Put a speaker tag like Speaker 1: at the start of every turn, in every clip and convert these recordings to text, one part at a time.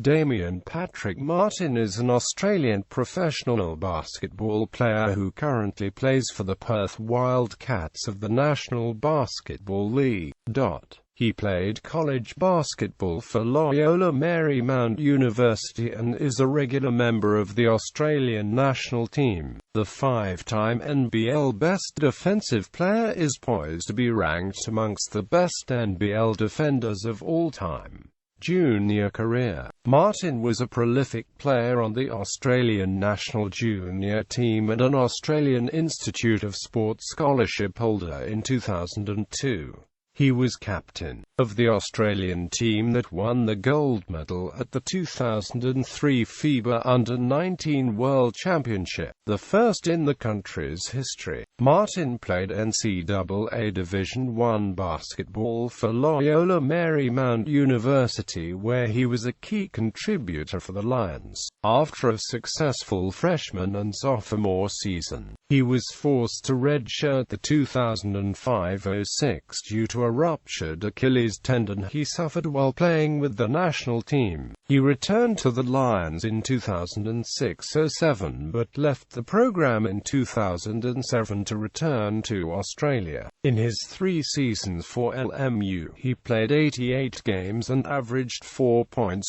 Speaker 1: Damian Patrick Martin is an Australian professional basketball player who currently plays for the Perth Wildcats of the National Basketball League. He played college basketball for Loyola Marymount University and is a regular member of the Australian national team. The five-time NBL Best Defensive Player is poised to be ranked amongst the best NBL defenders of all time. Junior career. Martin was a prolific player on the Australian national junior team and an Australian Institute of Sport scholarship holder in 2002. He was captain of the Australian team that won the gold medal at the 2003 FIBA Under-19 World Championship, the first in the country's history. Martin played NCAA Division I basketball for Loyola Marymount University, where he was a key contributor for the Lions. After a successful freshman and sophomore season, he was forced to redshirt the 2005-06 due to a ruptured Achilles tendon he suffered while playing with the national team. He returned to the Lions in 2006-07 but left the program in 2007 to return to Australia. In his 3 seasons for LMU, he played 88 games and averaged 4.6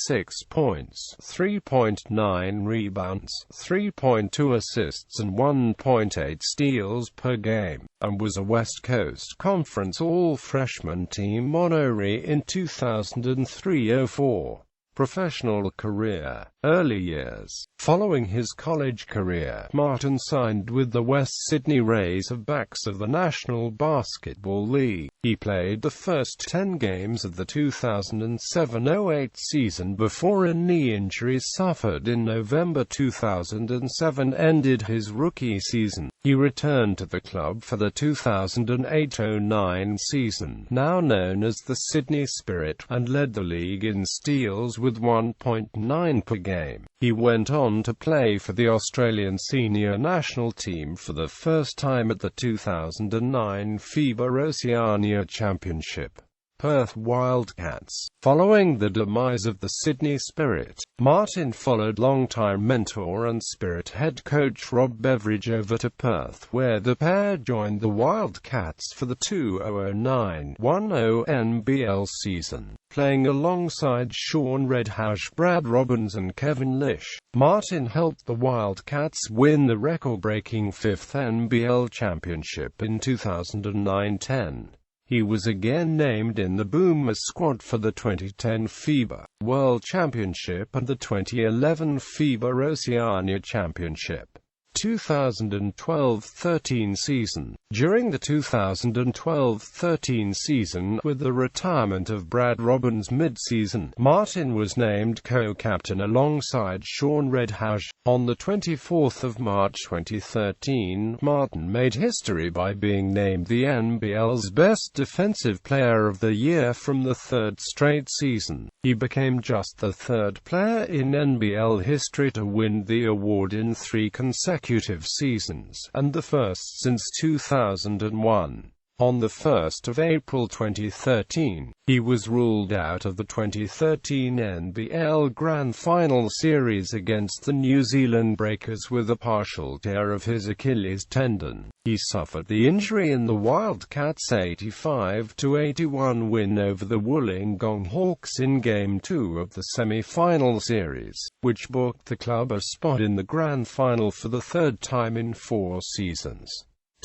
Speaker 1: points, 3.9 rebounds, 3.2 assists and 1.8 steals per game, and was a West Coast Conference All-Freshman Team honoree in 2003-04. Professional career. Early years. Following his college career, Martin signed with the West Sydney Razorbacks of the National Basketball League. He played the first 10 games of the 2007-08 season before a knee injury suffered in November 2007 ended his rookie season. He returned to the club for the 2008-09 season, now known as the Sydney Spirit, and led the league in steals with 1.9 per game. He went on to play for the Australian senior national team for the first time at the 2009 FIBA Oceania Championship. Perth Wildcats. Following the demise of the Sydney Spirit, Martin followed longtime mentor and Spirit head coach Rob Beveridge over to Perth, where the pair joined the Wildcats for the 2009-10 NBL season, playing alongside Sean Redhouse, Brad Robbins and Kevin Lish. Martin helped the Wildcats win the record-breaking 5th NBL championship in 2009-10. He was again named in the Boomers squad for the 2010 FIBA World Championship and the 2011 FIBA Oceania Championship. 2012-13 season. During the 2012-13 season, with the retirement of Brad Robbins mid-season, Martin was named co-captain alongside Sean Redhouse. On the 24th of March 2013, Martin made history by being named the NBL's Best Defensive Player of the Year from the 3rd straight season. He became just the 3rd player in NBL history to win the award in 3 consecutive seasons, and the first since 2001. On the 1st of April 2013, he was ruled out of the 2013 NBL Grand Final Series against the New Zealand Breakers with a partial tear of his Achilles tendon. He suffered the injury in the Wildcats' 85-81 win over the Wollongong Hawks in Game 2 of the semi-final series, which booked the club a spot in the Grand Final for the 3rd time in 4 seasons.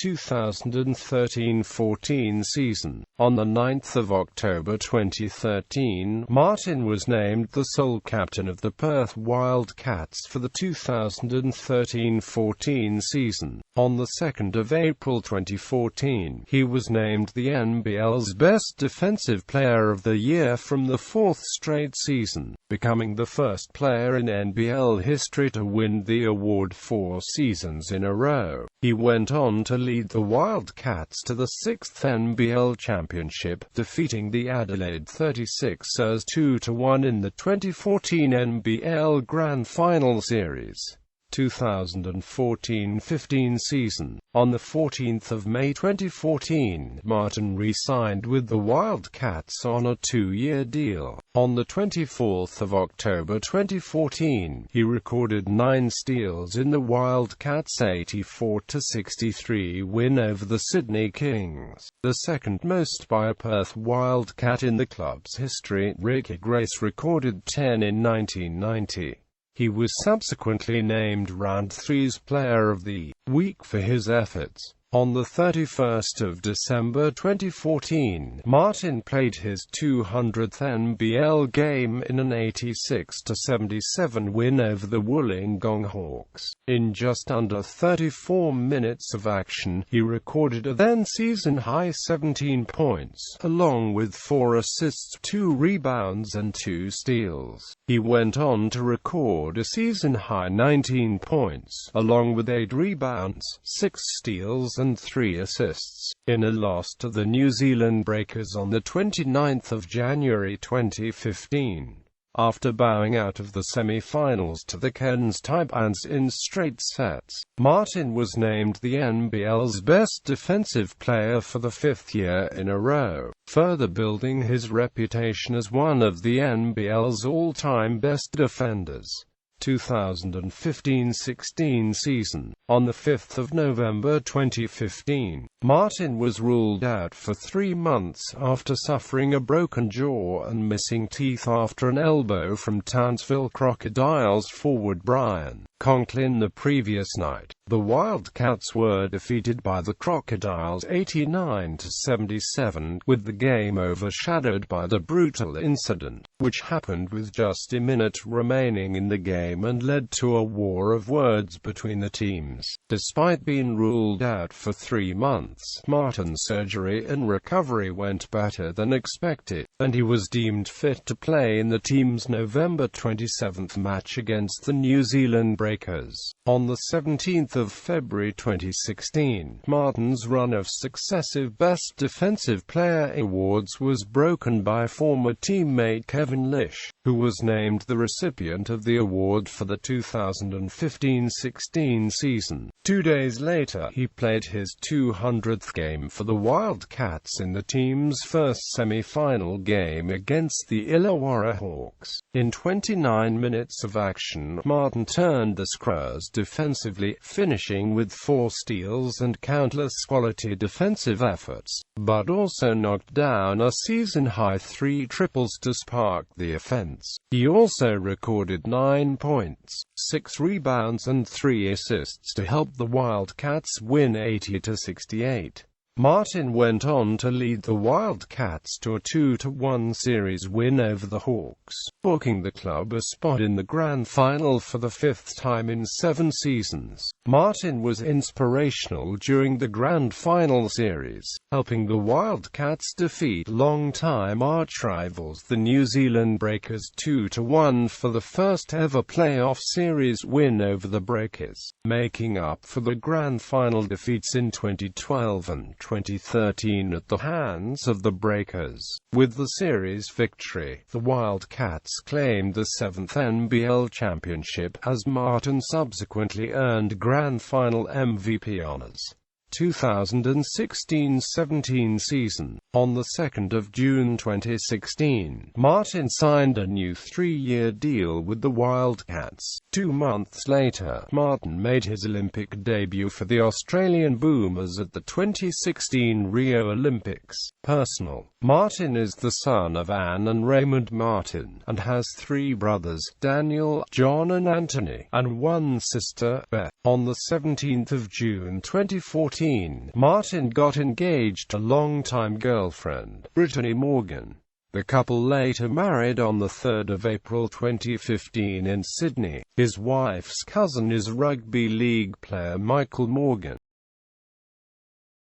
Speaker 1: 2013-14 season. On the 9th of October 2013, Martin was named the sole captain of the Perth Wildcats for the 2013-14 season. On the 2nd of April 2014, he was named the NBL's Best Defensive Player of the Year from the 4th straight season, becoming the first player in NBL history to win the award 4 seasons in a row. He went on to lead the Wildcats to the 6th NBL championship, defeating the Adelaide 36ers 2-1 in the 2014 NBL Grand Final Series. 2014-15 season. On the 14th of May 2014, Martin re-signed with the Wildcats on a 2-year deal. On the 24th of October 2014, he recorded 9 steals in the Wildcats' 84-63 win over the Sydney Kings, the second most by a Perth Wildcat in the club's history. Ricky Grace recorded 10 in 1990. He was subsequently named Round 3's Player of the Week for his efforts. On the 31st of December 2014, Martin played his 200th NBL game in an 86-77 win over the Wollongong Hawks. In just under 34 minutes of action, he recorded a then-season-high 17 points, along with 4 assists, 2 rebounds and 2 steals. He went on to record a season-high 19 points, along with 8 rebounds, 6 steals and 3 assists, in a loss to the New Zealand Breakers on the 29th of January 2015. After bowing out of the semi-finals to the Cairns Taipans in straight sets, Martin was named the NBL's Best Defensive Player for the 5th year in a row, further building his reputation as one of the NBL's all-time best defenders. 2015-16 season. On the 5th of November 2015, Martin was ruled out for 3 months after suffering a broken jaw and missing teeth after an elbow from Townsville Crocodiles forward Brian Conklin the previous night. The Wildcats were defeated by the Crocodiles 89-77, with the game overshadowed by the brutal incident, which happened with just a minute remaining in the game and led to a war of words between the teams. Despite being ruled out for 3 months, Martin's surgery and recovery went better than expected, and he was deemed fit to play in the team's November 27 match against the New Zealand Breakers. On the 17th of February 2016, Martin's run of successive Best Defensive Player awards was broken by former teammate Kevin Lish, who was named the recipient of the award for the 2015-16 season. 2 days later, he played his 200th game for the Wildcats in the team's first semi-final game against the Illawarra Hawks. In 29 minutes of action, Martin turned the screws defensively, finishing with 4 steals and countless quality defensive efforts, but also knocked down a season-high 3 triples to spark the offense. He also recorded 9 points, 6 rebounds and 3 assists to help the Wildcats win 80-68. Martin went on to lead the Wildcats to a 2-1 series win over the Hawks, booking the club a spot in the grand final for the 5th time in 7 seasons. Martin was inspirational during the grand final series, helping the Wildcats defeat long-time arch-rivals the New Zealand Breakers 2-1 for the first ever playoff series win over the Breakers, making up for the grand final defeats in 2012 and 2013 at the hands of the Breakers. With the series victory, the Wildcats claimed the 7th NBL championship, as Martin subsequently earned Grand Final MVP honors. 2016-17 season. On the 2nd of June 2016, Martin signed a new 3-year deal with the Wildcats. 2 months later, Martin made his Olympic debut for the Australian Boomers at the 2016 Rio Olympics. Personal. Martin is the son of Anne and Raymond Martin, and has 3 brothers, Daniel, John and Anthony, and 1 sister, Beth. On the 17th of June 2014, Martin got engaged to longtime girlfriend, Brittany Morgan. The couple later married on the 3rd of April 2015 in Sydney. His wife's cousin is rugby league player Michael Morgan.